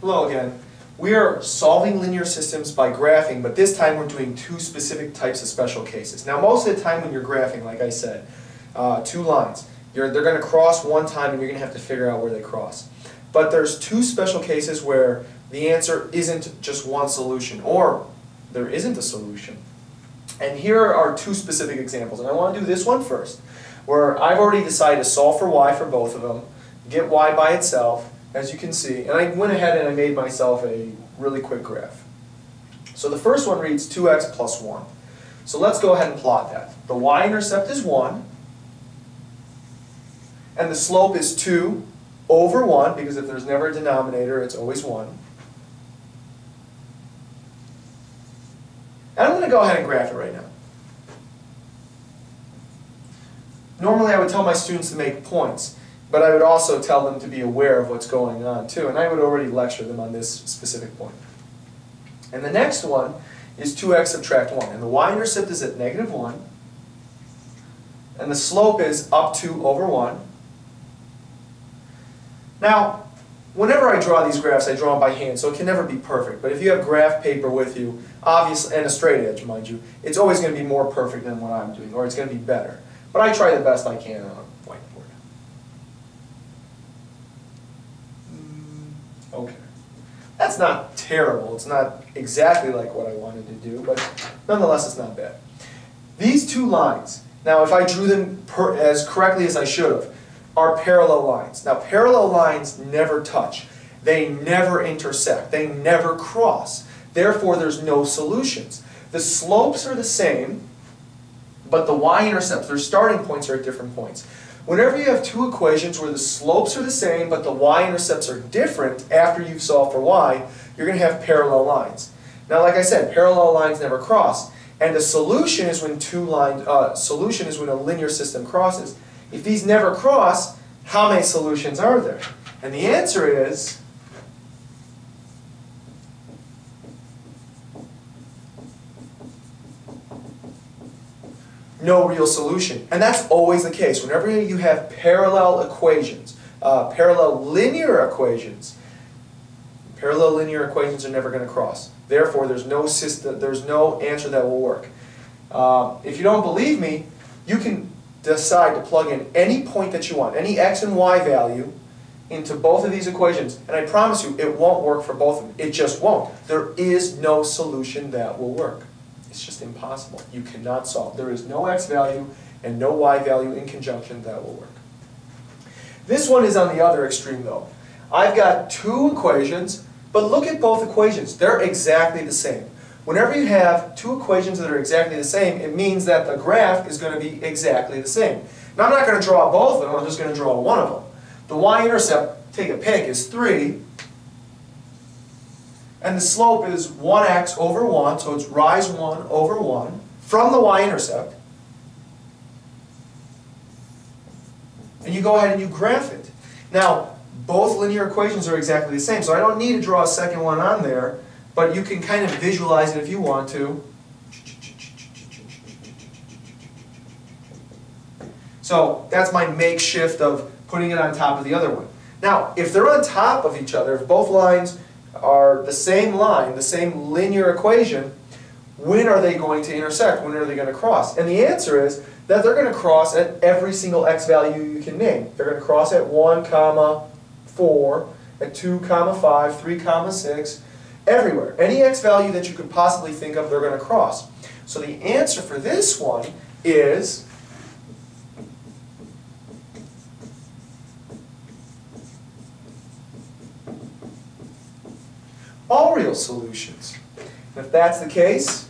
Hello again. We are solving linear systems by graphing, but this time we're doing two specific types of special cases. Now most of the time when you're graphing, like I said, two lines, they're going to cross one time and you're going to have to figure out where they cross. But there's two special cases where the answer isn't just one solution, or there isn't a solution. And here are two specific examples, and I want to do this one first, where I've already decided to solve for y for both of them, get y by itself, as you can see, and I went ahead and I made myself a really quick graph. So the first one reads 2x plus 1. So let's go ahead and plot that. The y-intercept is 1, and the slope is 2 over 1, because if there's never a denominator, it's always 1. And I'm going to go ahead and graph it right now. Normally I would tell my students to make points, but I would also tell them to be aware of what's going on too, and I would already lecture them on this specific point. And the next one is 2x subtract 1, and the y-intercept is at negative 1, and the slope is up 2 over 1. Now, whenever I draw these graphs, I draw them by hand, so it can never be perfect. But if you have graph paper with you, obviously, and a straight edge, mind you, it's always going to be more perfect than what I'm doing, or it's going to be better. But I try the best I can on a whiteboard. Okay. That's not terrible. It's not exactly like what I wanted to do, but nonetheless, it's not bad. These two lines, now if I drew them as correctly as I should have, are parallel lines. Now parallel lines never touch. They never intersect. They never cross. Therefore there's no solutions. The slopes are the same, but the y-intercepts, their starting points are at different points. Whenever you have two equations where the slopes are the same but the y-intercepts are different after you've solved for y, you're going to have parallel lines. Now like I said, parallel lines never cross. And a solution is when when a linear system crosses. If these never cross, how many solutions are there? And the answer is no real solution. And that's always the case. Whenever you have parallel equations, parallel linear equations are never going to cross. Therefore, there's no answer that will work. If you don't believe me, you can decide to plug in any point that you want, any x and y value, into both of these equations, and I promise you it won't work for both of them. It just won't. There is no solution that will work. It's just impossible. You cannot solve. There is no x value and no y value in conjunction that will work. This one is on the other extreme though. I've got two equations, but look at both equations. They're exactly the same. Whenever you have two equations that are exactly the same, it means that the graph is going to be exactly the same. Now I'm not going to draw both of them, I'm just going to draw one of them. The y-intercept, take a pick, is 3. And the slope is 1x over 1, so it's rise 1 over 1 from the y-intercept. And you go ahead and you graph it. Now, both linear equations are exactly the same, so I don't need to draw a second one on there, but you can kind of visualize it if you want to. So that's my makeshift of putting it on top of the other one. Now, if they're on top of each other, if both lines are the same line, the same linear equation, when are they going to intersect? When are they going to cross? And the answer is that they're going to cross at every single x value you can name. They're going to cross at 1, 4, at 2, 5, 3, 6, everywhere. Any x value that you could possibly think of, they're going to cross. So the answer for this one is all real solutions. And if that's the case,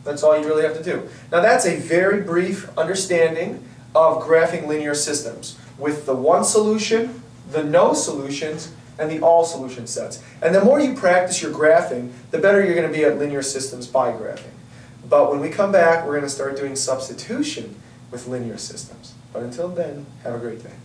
that's all you really have to do. Now that's a very brief understanding of graphing linear systems with the one solution, the no solutions, and the all solution sets. And the more you practice your graphing, the better you're going to be at linear systems by graphing. But when we come back, we're going to start doing substitution with linear systems. But until then, have a great day.